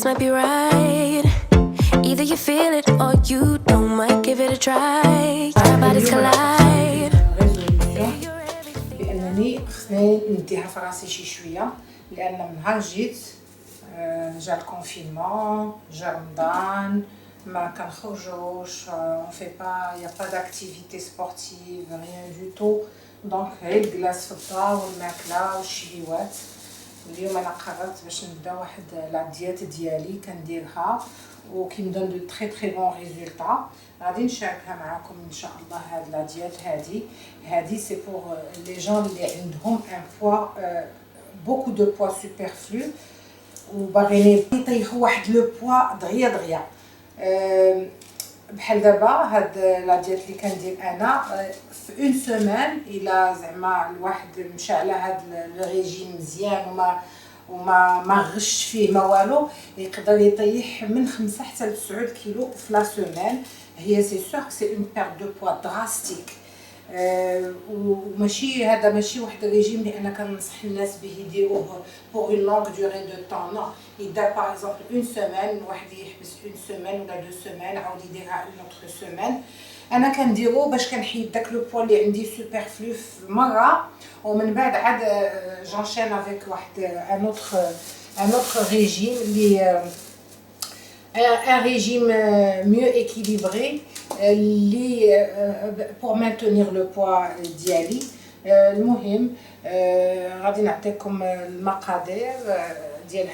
just might be right. Either you feel it or you don't, might give it a try. Our bodies collide. بأنني خصني نديها في راسي شي شوية لأن من نهار جيت جا الكونفينمون جا رمضان ما كنخرجوش on fait pas y a pas d'activité sportive rien du tout دونك غير الجلاس في الدار والماكلة والشهيوات. اليوم انا قررت باش نبدا واحد لا ديات ديالي كنديرها وكيمدون دو تري تري بون ريزولطا غادي نشاركها معكم ان شاء الله. هاد لا ديات هادي سي بور لي جون اللي عندهم ان بوا بوكو دو بوا سوبرفلو وباغيين يطيحوا واحد لو بوا دغيا بحال دابا هاد لا ديات اللي كندير انا في اون سيمين الا زعما الواحد مشى على هاد لو ريجيم مزيان وما غش فيه ما والو يقدر يطيح من 5 حتى ل 9 كيلو في لا سيمين. هي سي سور سي اون بيرت دو بوا دراستيك وماشي هذا ماشي واحد الريجيم اللي انا كنصح الناس به يديروه بور اون لونغ دوري دو طون. نو يدار باغ اكزومبل اون سيمين الواحد يحبس اون سيمين ولا دو سيمين عاود يديرها اون اوتر سيمين. انا كنديرو باش كنحيد داك لو بوا اللي عندي سوبرفلو في مره ومن بعد عاد جانشين افيك واحد ان اوتر ريجيم اللي un régime mieux équilibré pour maintenir le poids ديالي. المهم غادي نعطيكم المقادير ديال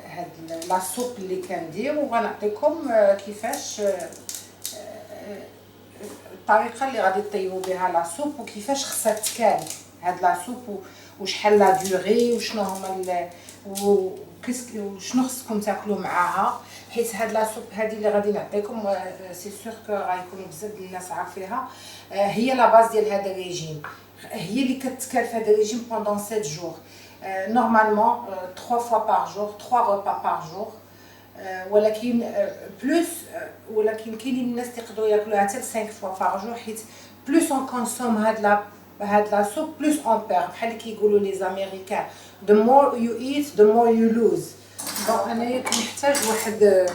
هاد لا سوب اللي كندير وغنعطيكم كيفاش الطريقه اللي غادي طيبوا بها لا سوب وكيفاش خصها تكال هاد لا سوب وشحال لا دوري وشنو هما وشنو خصكم تاكلوا معاها. حيت هاد لا سوب هادي اللي غادي نعطيكم سي سور كو غيكونوا بزاف ديال الناس عارفيها هي لا باز ديال هذا الريجيم هي اللي كتكال في هذا الريجيم بوندون 7 جور نورمالمون 3 فوا بار جور 3 ريبا بار جور ولكن بلوس ولكن كاينين الناس يقدروا ياكلوها حتى 5 فوا بار جور حيت بلوس اون كونسوم هاد لا سوب بلوس اون بير بحال اللي كيقولوا لي زاميريكان the more you eat the more you lose. دونك انايا كنحتاج واحد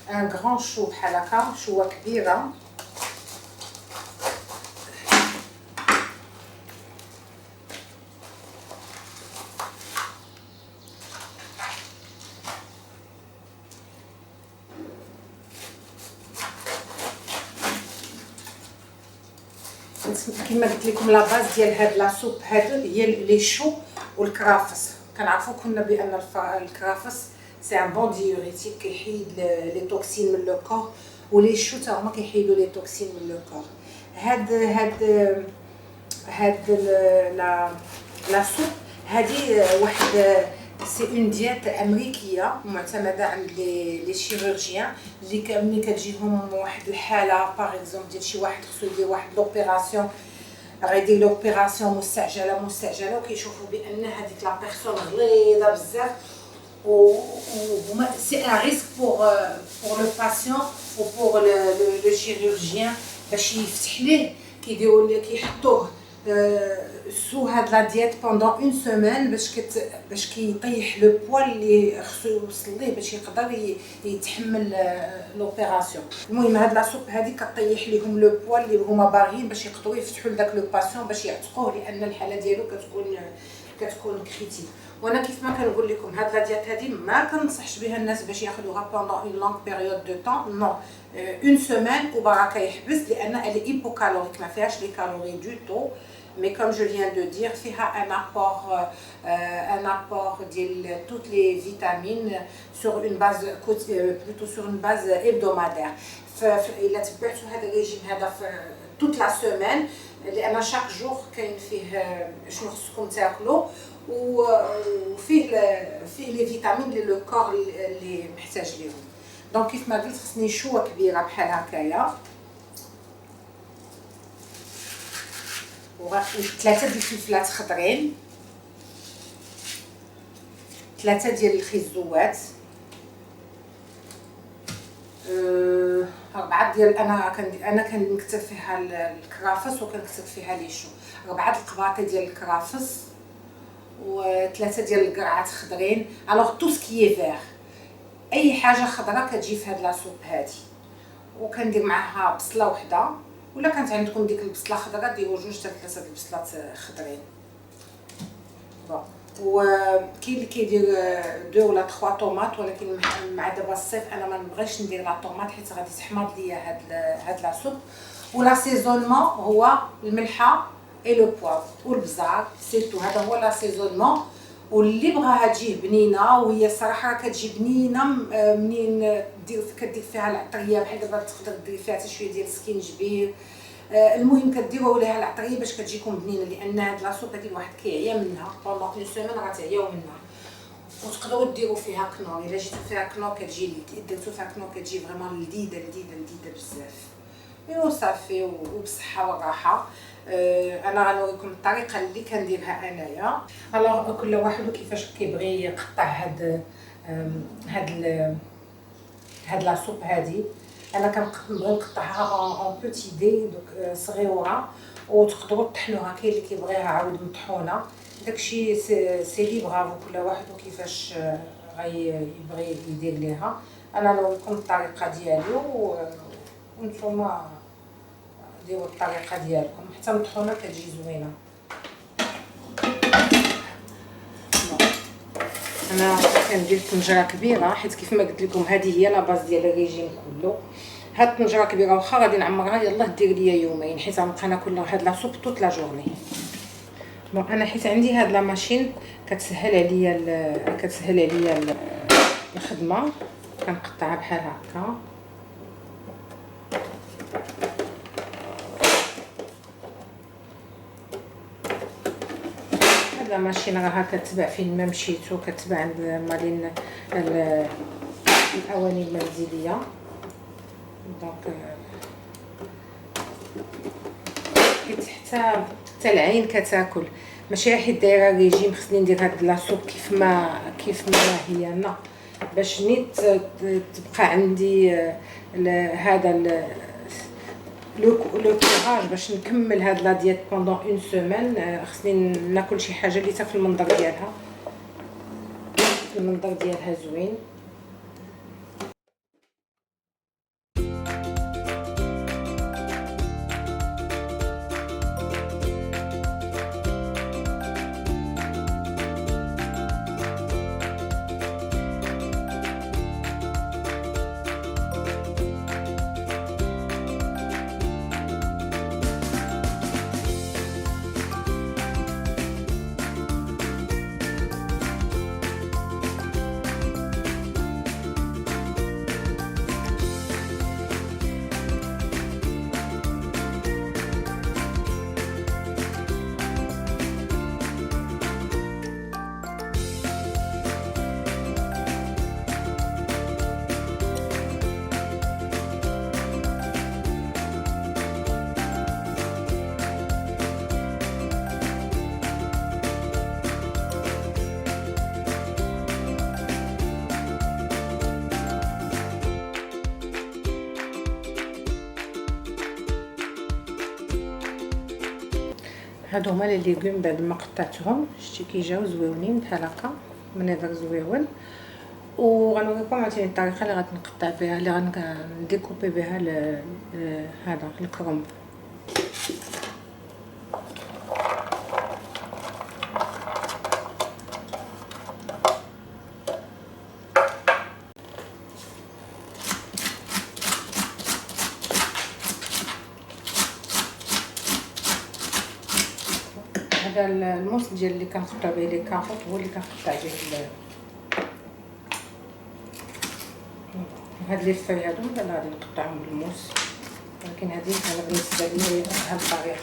ان غران شو بحال هكا شوه كبيره كما قلت لكم لا باز ديال هاد لا سوب هادو هي لي شو والكرافس. كنعرفوا كنا بان الكرافس سي ان بون ديوريتيك كيحيد لي توكسين من لو كور ولي شو تا هما كيحيدوا لي توكسين من لو كور. هاد لا سوب هادي واحد سي اون ديات امريكيه معتمده عند لي شيروجيان اللي ملي كتجيهم واحد الحاله باغ اكزومبل ديال شي واحد خصو يدير واحد لوبيراسيون غيدير لوبيراسيون مستعجله وكيشوفوا بان هذيك لا بيرسون غليظه بزاف و سي ان ريسك بور لو باسيون و بور لو شيروجيان باش يفتح ليه كيديروا كيحطوه سو هاد لا ديات بوندون اون سيمين باش كيطيح لو بوا اللي خصو يوصل ليه باش يقدر يتحمل لوبيراسيون. المهم هاد لا سوب هادي كطيح ليهم لو بوا اللي هما باغيين باش يقدروا يفتحوا لذاك لو باسيون باش يعتقوه لان الحاله ديالو كتكون كريتيك. وانا كيف ما كنقول لكم هاد لا ديات هادي ما كنصحش بها الناس باش ياخذوها بوندون اون لونغ بيريود دو طون نو اون سيمين وبراكه يحبس لان الي ايبوكالوريك ما فيهاش لي كالوري دو تو. Mais comme je viens de dire, فيها un apport de toutes les vitamines sur une base plutôt sur une base hebdomadaire. إلا تبعتوا هذا الريجيم هذا toute la semaine لأن chaque jour كاين فيه شنو خصكم تاكلوا وفيه لي فيتامين اللي لو كور اللي محتاج ليهم. دونك كيف ما قلت خصني شوه كبيره بحال هكايا وثلاثه ديال الفلفلات خضرين 3 ديال الخيزوات 4 ديال انا كنكتب فيها الكرافس وكنكتب فيها ليشو 4 القباطي ديال الكرافس و3 ديال القرعات خضرين. الوغ تو سكي فير اي حاجه خضراء كتجي في هاد لاصوب هادي. وكندير معاها بصله وحده، ولا كانت عندكم ديك البصله خضراء ديروا 2 حتى 3 البصلات خضرين. وكاين اللي كيدير 2 ولا 3 طوماط، ولكن مع دابا الصيف انا ما نبغيش ندير لا طوماط حيت غادي تحمض ليا هاد لاصوب. ولاسيزونمون هو الملحه اي لو بوافر والبزار، سيتو هذا هو لاسيزونمون. واللي بغاها تجي بنينه، وهي الصراحه راه كتجي بنينه منين كدير فيها العطريه، بحال دابا تقدر ديري فيها حتى شويه ديال السكينجبير. المهم كديروا ليها العطريه باش كتجيكم بنينه، لان هاد لاصوب هادي الواحد كيعيا منها بوندون اون سيمين، راه تعياو منها. وتقدروا ديروا فيها كنور، الا جيتو فيها كنور كتجي، درتو فيها كنور كتجي فريمون لذيذه لذيذه لذيذه بزاف. ايوا صافي وبصحه وراحه. انا غنوريكم الطريقه اللي كنديرها انايا. الوغ كل واحد كيفاش كيبغي يقطع هاد لاصوب هادي. انا كنبغي نقطعها اون بوتي دي دوك صغيوره، وتقدروا تطحنوها. كاين اللي كيبغيها عاود مطحونه، داكشي سي ليبر كل واحد وكيفاش غيبغي يدير ليها. انا نوريكم الطريقه ديالي وانتم ديروا الطريقه ديالكم، حتى مطحونه كتجي زوينه. انا كندير طنجره كبيره، حيت كيف ما قلت لكم هذه هي لا باز ديال الريجيم كله. هاد الطنجره كبيره واخا غادي نعمرها يلاه دير ليا يومين، حيت غنبقى ناكل هاد لا سوب طوط لا جورني. انا حيت عندي هاد لا ماشين كتسهل عليا الخدمه، كنقطعها بحال هكا. هاد لا ماشين راها كتباع فين ما مشيتو، كتباع عند مالين الاواني المنزليه. دونك حتى العين كتاكل، ماشي حيت دايره ريجيم خصني ندير هاد لاصوب كيف ما هي انا، باش نيت تبقى عندي هذا لو كوراج باش نكمل هاد لا دييت بوندون اون سيمين. خصني ناكل شي حاجه اللي في المنظر ديالها، المنظر ديالها زوين. هادو هما لي ليغوم بعد ما قطعتهم، شتي كيجاو زويونين بحال هكا منظر زويون. وغنوريكم عاوتاني الطريقه اللي غادي نقطع بها، اللي غنديكوبي بها هذا الكرومب. هذا الموس ديال اللي كنقطع به لي كاروط هو اللي كنقطع به هاد لي فاي هادو، لا غادي نقطعهم بالموس، ولكن هذه انا بالنسبه لي هاد الطريقه.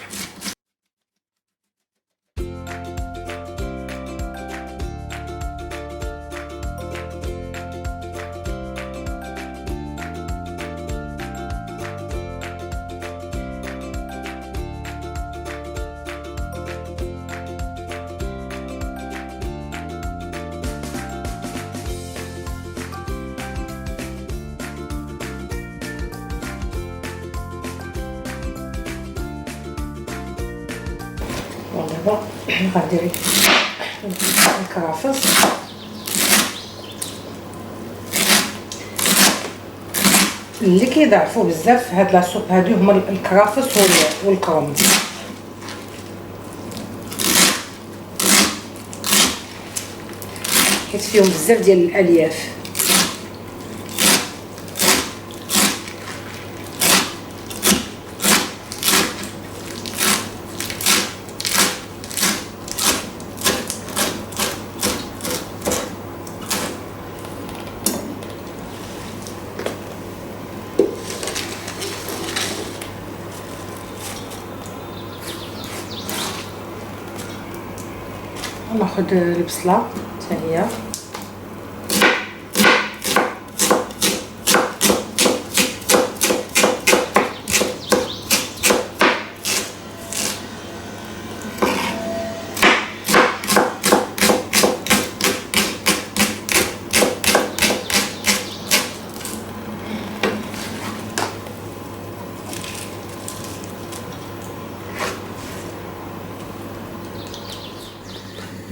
دابا غندير الكرافس. اللي كيضعفوا بزاف في هاد لاصوب هادو هما الكرافس والكرنب. حيت فيهم بزاف ديال الالياف. ناخذ البصله حتى هي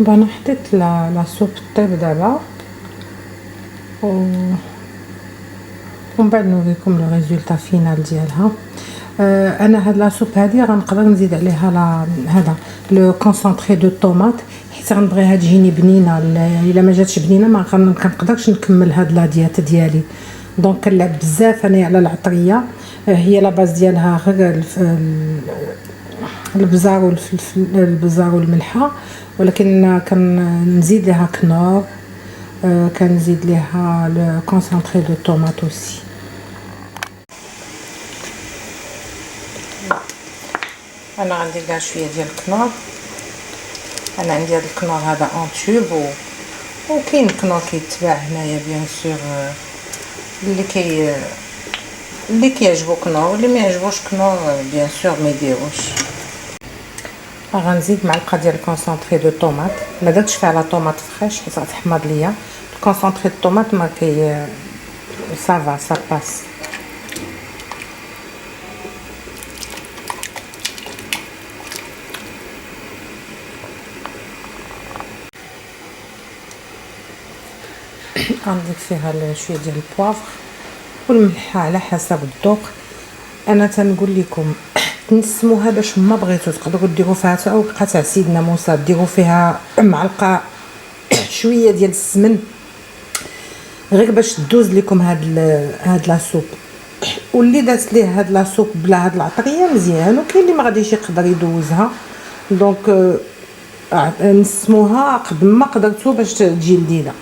انا حطيت لا سوب طيب دابا ومن بعد نوريكم لو ريزولطا فينال ديالها. انا هاد لا سوب هادي غنقدر نزيد عليها هذا لو كونسونطري دو طوماط حيت غنبغيها تجيني بنينه. الا ما جاتش بنينه ما كنقدرش نكمل هاد لا ديات ديالي. دونك كنلعب بزاف انا على العطريه. هي لا باز ديالها غير البزار والفلفل، البزار والملحه، ولكن كنزيد لها كنور، كنزيد لها لو كونسونطري دو طوماط اوسي. انا غندير كاع شويه ديال الكنور. انا عندي هذا الكنور هذا اون توب وكاين كنور كيتباع هنايا بيان سور اللي كيعجبو كنور واللي ما يعجبوش كنور بيان سور ما يديروش. غنزيد معلقه ديال الكونسونطري دو طوماط. ما درتش فيها لا طوماط فريش حيت غتحمض ليا. الكونسونطري دو طوماط ما كي سافا سا باس. غنضيف فيها شويه ديال البوافر والملح على حسب الذوق. انا تنقول لكم تنسموها باش ما بغيتو تقدروا ديروا فيها حتى وقعه تاع سيدنا موسى، ديروا فيها معلقه شويه ديال السمن غير باش تدوز لكم هاد لا سوب. واللي دات ليه هاد لا سوب بلا هاد العطريه مزيان، وكاين اللي ما غاديش يقدر يدوزها. دونك نسموها قد ما قدرتو باش تجي لذيذه.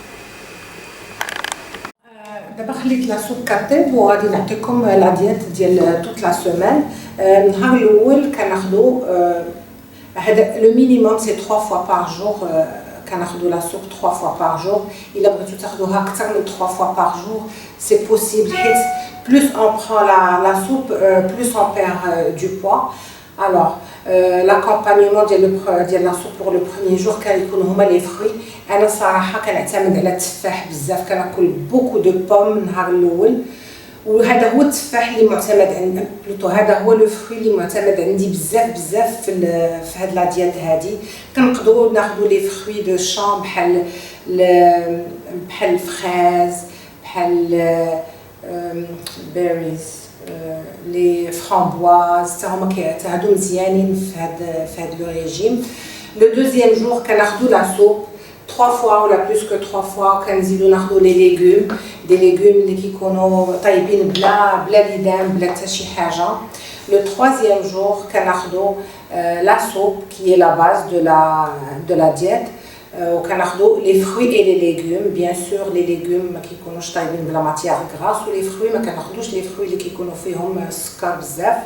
دابا خليت لا سوب كطيب وغادي نعطيكم لا ديات ديال توت لا سيمين. النهار الاول كناخذوا هذا لو مينيموم سي 3 فوا بار جور. كناخذوا لا سوب 3 فوا بار جور. الا بغيتو تاخذوها اكثر من 3 فوا بار جور سي بوسيبل حيت بلوس اون برون لا سوب بلوس اون بير دو بوا. الوغ لاكومبانيمون ديال لا سوب بور لو بروميير جور كيكونوا هما لي فروي. انا صراحه كنعتمد على التفاح بزاف، كناكل بوكو دو بوم النهار الاول، وهذا هو التفاح اللي معتمد عندي بلوتو. هذا هو لو فروي اللي معتمد عندي بزاف في هاد لا ديات هادي. كنقدروا ناخذوا لي فروي دو شام بحال الفريز، بحال بيريز، لي فرامبواز، حتى هما هادو مزيانين في هاد لو ريجيم. لو دوزيام جور كناخذوا لا سوب 3 fois ولا بلوس كو 3 fois. كنزيدو ناخذوا لي ليغوم، دي ليغوم اللي كيكونوا طايبين بلا ليدان بلا حتى شي حاجه. لو تروازيام جور كناخذوا لا سوب كي لا باز دو لا ديت، وكناخذوا لي فروي اي لي ليغوم. بيان سور لي ليغوم ما كيكونوش طايبين بلا ماتيير غراس، ولي فروي ما كناخذوش لي فروي اللي كيكونوا فيهم السكر بزاف.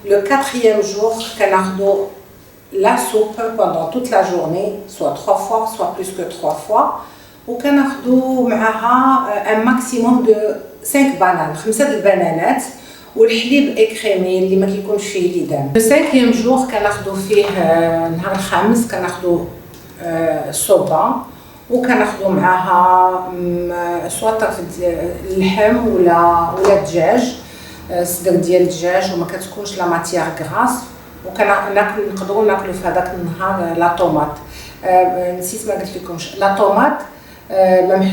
لو كاتريام جور كناخذوا la soupe pendant toute la journée, soit 3 fois, soit plus que 3 fois. وكناخذوا معها un maximum de 5 bananes، 5 البنانات، والحليب اكريمي اللي ما كيكونش فيه ليدان. لو 5 جور كناخذوا فيه نهار الخامس كناخذوا صوبا، وكناخذوا معها سواء اللحم ولا الدجاج، صدر ديال الدجاج، وما كتكونش لا ماتيير غراس. نقدروا ناكلوا في هذاك النهار لا طوماط. نسيت ما قلت لكمش لا طوماط ما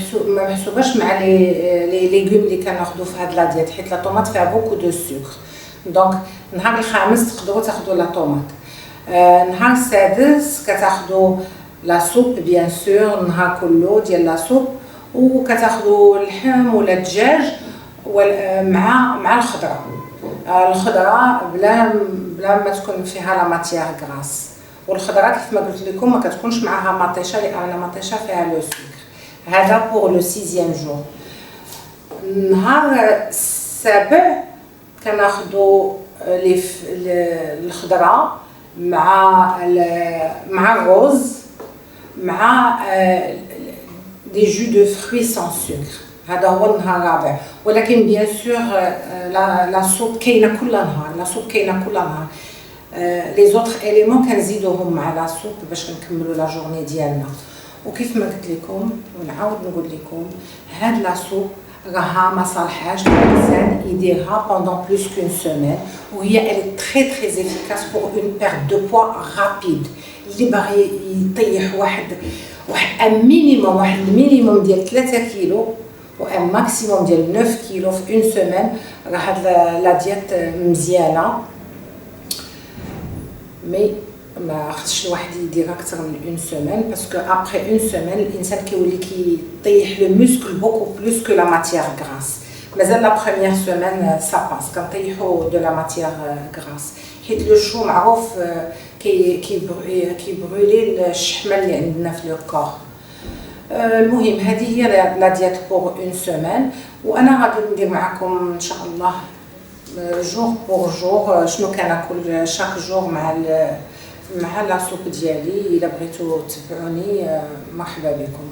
محسوباش مع لي ليغوم اللي كناخذوا في هاد لا ديت، حيت لا طوماط فيها بوكو دو سكر. دونك النهار الخامس تقدروا تاخذوا لا طوماط. النهار السادس كتاخذوا لا سوب بيان سور النهار كله ديال لا سوب، وكتاخذوا اللحم ولا الدجاج مع الخضره. الخضره بلا ما تكون فيها لا ماتيير غراس، والخضره كيف ما قلت لكم ما كتكونش معها مطيشه، لان مطيشه فيها لو سكر. هذا بور لو 6 جور. النهار السابع كناخذوا الخضره مع الرز مع دي جو دو فروي سان سكر. هذا هو النهار الرابع. ولكن بيان سور لا سوب كاينه كل نهار، لا سوب كاينه كل نهار. لي زوتر اليمون كنزيدوهم مع لا سوب باش نكملوا لا جورني ديالنا. وكيف ما قلت لكم ونعاود نقول لكم، هاد لا سوب راها ما صالحاش الانسان يديرها pendant plus qu'une semaine، وهي elle est très très efficace pour une perte de poids rapide. اللي باغي يطيح واحد مينيموم، واحد المينيموم ديال 3 كيلو و ان ماكسيموم ديال 9 كيلو في اون سيمين، راه هاد لا ديت مزيانه. مي ما خصش الواحد يدير اكثر من اون سيمين، باسكو ابري اون سيمين الانسان كيولي كيطيح لو موسكل بوكو بلوس كو لا ماتيير غراس. مازال لا بروميير سيمين سا باس كنطيحو دو لا ماتيير غراس، حيت لو شو معروف كيبرولي الشحمه اللي عندنا في لو كور. المهم هذه هي لا ديات بور اون سيمين، وانا غادي ندير معكم ان شاء الله جور بور جور شنو كناكل شاك جور مع لا سوب ديالي. الا بغيتو تبعوني مرحبا بكم.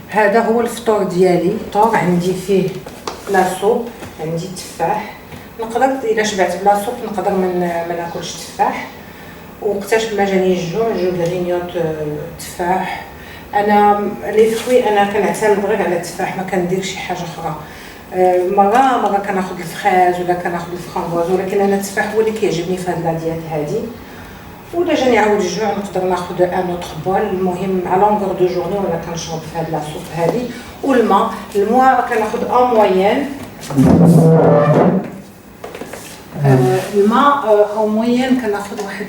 هذا هو الفطور ديالي. الفطور عندي فيه لا سوب، عندي تفاح. نقدر الا شبعت بلا سوب نقدر ما ناكلش تفاح، وقتاش ما جاني الجوع جو غرينيوت تفاح. انا لي فروي انا كنعتمد غير على التفاح، ما كندير شي حاجه اخرى. مره كناخذ الفخاز ولا كناخذ الفرامبواز، ولكن انا التفاح هو اللي كيعجبني في هاد لا ديال هادي. ولا جاني عاود الجوع نقدر ناخذ ان اوتر بول. المهم على لونغور دو جورني وانا كنشرب في هاد لا سوب هادي. الماء كناخذ ان موين، الماء او موين كناخذ واحد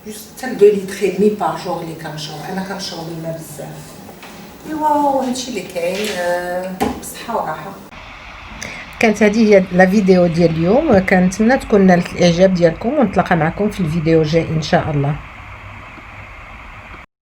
جوست حتى 2 لتر دمي بار جور اللي كنشرب. انا كنشرب الماء بزاف. ايوا هادشي اللي كاين. بصحه وراحه. كانت هذه هي لا فيديو ديال اليوم. كنتمنى تكون نالت الاعجاب ديالكم، ونتلاقى معكم في الفيديو الجاي ان شاء الله.